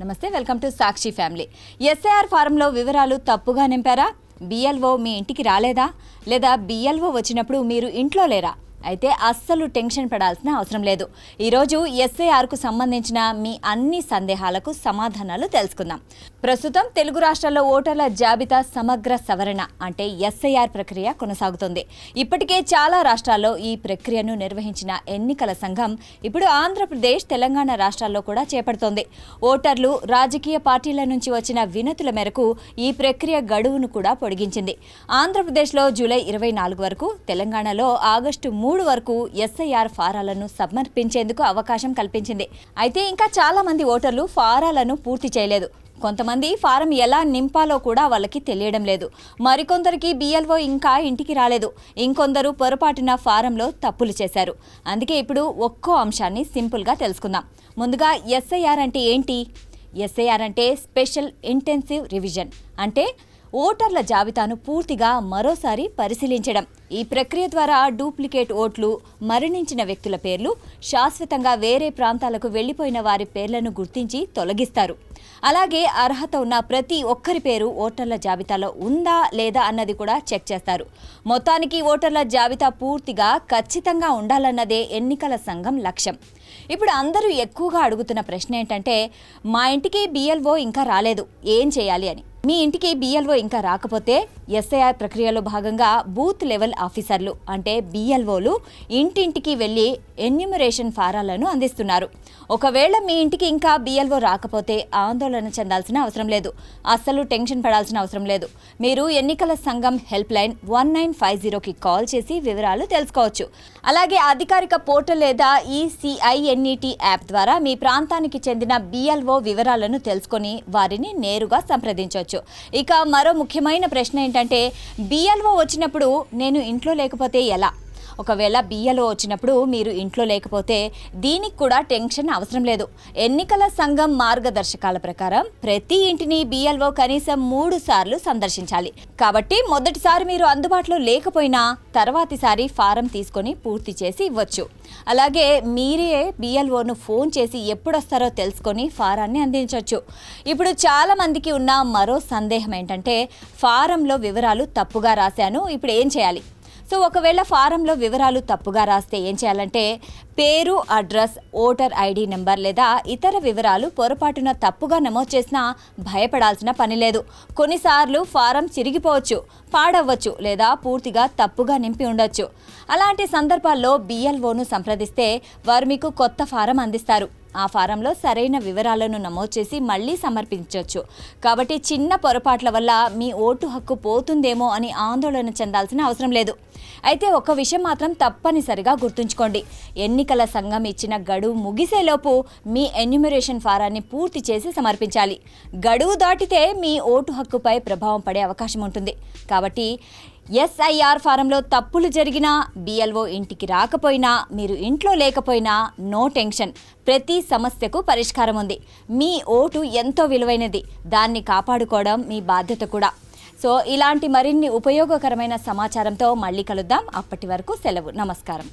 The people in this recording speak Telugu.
నమస్తే, welcome to Sakshi family. SIR ఫారంలో వివరాలు తప్పుగా నింపారా? బిఎల్ఓ మీ ఇంటికి రాలేదా? లేదా బిఎల్ఓ వచ్చినప్పుడు మీరు ఇంట్లో లేరా? అయితే అస్సలు టెన్షన్ పడాల్సిన అవసరం లేదు. ఈరోజు ఎస్ఐఆర్కు సంబంధించిన మీ అన్ని సందేహాలకు సమాధానాలు తెలుసుకుందాం. ప్రస్తుతం తెలుగు రాష్ట్రాల్లో ఓటర్ల జాబితా సమగ్ర సవరణ అంటే ఎస్ఐఆర్ ప్రక్రియ కొనసాగుతుంది. ఇప్పటికే చాలా రాష్ట్రాల్లో ఈ ప్రక్రియను నిర్వహించిన ఎన్నికల సంఘం ఇప్పుడు ఆంధ్రప్రదేశ్, తెలంగాణ రాష్ట్రాల్లో కూడా చేపడుతోంది. ఓటర్లు, రాజకీయ పార్టీల నుంచి వచ్చిన వినతుల మేరకు ఈ ప్రక్రియ గడువును కూడా పొడిగించింది. ఆంధ్రప్రదేశ్లో జూలై 24 వరకు, తెలంగాణలో ఆగస్టు 3 వరకు ఎస్ఐఆర్ ఫారాలను సమర్పించేందుకు అవకాశం కల్పించింది. అయితే ఇంకా చాలా మంది ఓటర్లు ఫారాలను పూర్తి చేయలేదు. కొంతమంది ఫారం ఎలా నింపాలో కూడా వాళ్ళకి తెలియడం లేదు. మరికొందరికి బిఎల్ఓ ఇంకా ఇంటికి రాలేదు. ఇంకొందరు పొరపాటున ఫారంలో తప్పులు చేశారు. అందుకే ఇప్పుడు ఒక్కో అంశాన్ని సింపుల్గా తెలుసుకుందాం. ముందుగా ఎస్ఐఆర్ అంటే ఏంటి? ఎస్ఐఆర్ అంటే స్పెషల్ ఇంటెన్సివ్ రివిజన్. అంటే ఓటర్ల జాబితాను పూర్తిగా మరోసారి పరిశీలించడం. ఈ ప్రక్రియ ద్వారా డూప్లికేట్ ఓట్లు, మరణించిన వ్యక్తుల పేర్లు, శాశ్వతంగా వేరే ప్రాంతాలకు వెళ్లిపోయిన వారి పేర్లను గుర్తించి తొలగిస్తారు. అలాగే అర్హత ఉన్న ప్రతి ఒక్కరి పేరు ఓటర్ల జాబితాలో ఉందా లేదా అన్నది కూడా చెక్ చేస్తారు. మొత్తానికి ఓటర్ల జాబితా పూర్తిగా ఖచ్చితంగా ఉండాలన్నదే ఎన్నికల సంఘం లక్ష్యం. ఇప్పుడు అందరూ ఎక్కువగా అడుగుతున్న ప్రశ్న ఏంటంటే, మా ఇంటికి బిఎల్ఓ ఇంకా రాలేదు, ఏం చేయాలి అని. మీ ఇంటికి బిఎల్ఓ ఇంకా రాకపోతే ఎస్ఐఆర్ ప్రక్రియలో భాగంగా బూత్ లెవెల్ ఆఫీసర్లు అంటే బిఎల్ఓలు ఇంటింటికి వెళ్లి ఎన్యూమరేషన్ ఫారాలను అందిస్తున్నారు. ఒకవేళ మీ ఇంటికి ఇంకా బిఎల్ఓ రాకపోతే ఆందోళన చెందాల్సిన అవసరం లేదు, అస్సలు టెన్షన్ పడాల్సిన అవసరం లేదు. మీరు ఎన్నికల సంఘం హెల్ప్ లైన్ 1950కి కాల్ చేసి వివరాలు తెలుసుకోవచ్చు. అలాగే అధికారిక పోర్టల్ లేదా ఈసీఐఎన్ఈటీ యాప్ ద్వారా మీ ప్రాంతానికి చెందిన బిఎల్ఓ వివరాలను తెలుసుకొని వారిని నేరుగా సంప్రదించవచ్చు. ఇక మరో ముఖ్యమైన ప్రశ్న ఏంటంటే, బిఎల్ఓ వచ్చినప్పుడు నేను ఇంట్లో లేకపోతే ఎలా? ఒకవేళ బిఎల్ఓ వచ్చినప్పుడు మీరు ఇంట్లో లేకపోతే దీనికి కూడా టెన్షన్ అవసరం లేదు. ఎన్నికల సంఘం మార్గదర్శకాల ప్రకారం ప్రతి ఇంటిని బిఎల్ఓ కనీసం 3 సార్లు సందర్శించాలి. కాబట్టి మొదటిసారి మీరు అందుబాటులో లేకపోయినా తర్వాతిసారి ఫారం తీసుకొని పూర్తి చేసి ఇవ్వచ్చు. అలాగే మీరే బిఎల్ఓను ఫోన్ చేసి ఎప్పుడొస్తారో తెలుసుకొని ఫారాన్ని అందించవచ్చు. ఇప్పుడు చాలా మందికి ఉన్న మరో సందేహం ఏంటంటే, ఫారంలో వివరాలు తప్పుగా రాశాను, ఇప్పుడు ఏం చేయాలి? సో ఒకవేళ ఫారంలో వివరాలు తప్పుగా రాస్తే ఏం చేయాలంటే, పేరు, అడ్రస్, ఓటర్ ఐడి నెంబర్ లేదా ఇతర వివరాలు పొరపాటున తప్పుగా నమోదు చేసినా భయపడాల్సిన పని లేదు. కొన్నిసార్లు ఫారం చిరిగిపోవచ్చు, పాడవచ్చు లేదా పూర్తిగా తప్పుగా నింపి ఉండొచ్చు. అలాంటి సందర్భాల్లో బిఎల్ఓను సంప్రదిస్తే వారు మీకు కొత్త ఫారం అందిస్తారు. ఆ ఫారంలో సరైన వివరాలను నమోదు చేసి మళ్ళీ సమర్పించవచ్చు. కాబట్టి చిన్న పొరపాట్ల వల్ల మీ ఓటు హక్కు పోతుందేమో అని ఆందోళన చెందాల్సిన అవసరం లేదు. అయితే ఒక విషయం మాత్రం తప్పనిసరిగా గుర్తుంచుకోండి, ఎన్నికల సంఘం ఇచ్చిన గడువు ముగిసేలోపు మీ ఎన్యూమరేషన్ ఫారాన్ని పూర్తి చేసి సమర్పించాలి. గడువు దాటితే మీ ఓటు హక్కుపై ప్రభావం పడే అవకాశం ఉంటుంది. కాబట్టి ఎస్ఐఆర్ ఫారంలో తప్పులు జరిగినా, బిఎల్ఓ ఇంటికి రాకపోయినా, మీరు ఇంట్లో లేకపోయినా నో టెన్షన్. ప్రతి సమస్యకు పరిష్కారం ఉంది. మీ ఓటు ఎంతో విలువైనది, దాన్ని కాపాడుకోవడం మీ బాధ్యత కూడా. సో ఇలాంటి మరిన్ని ఉపయోగకరమైన సమాచారంతో మళ్ళీ కలుద్దాం. అప్పటి వరకు సెలవు. నమస్కారం.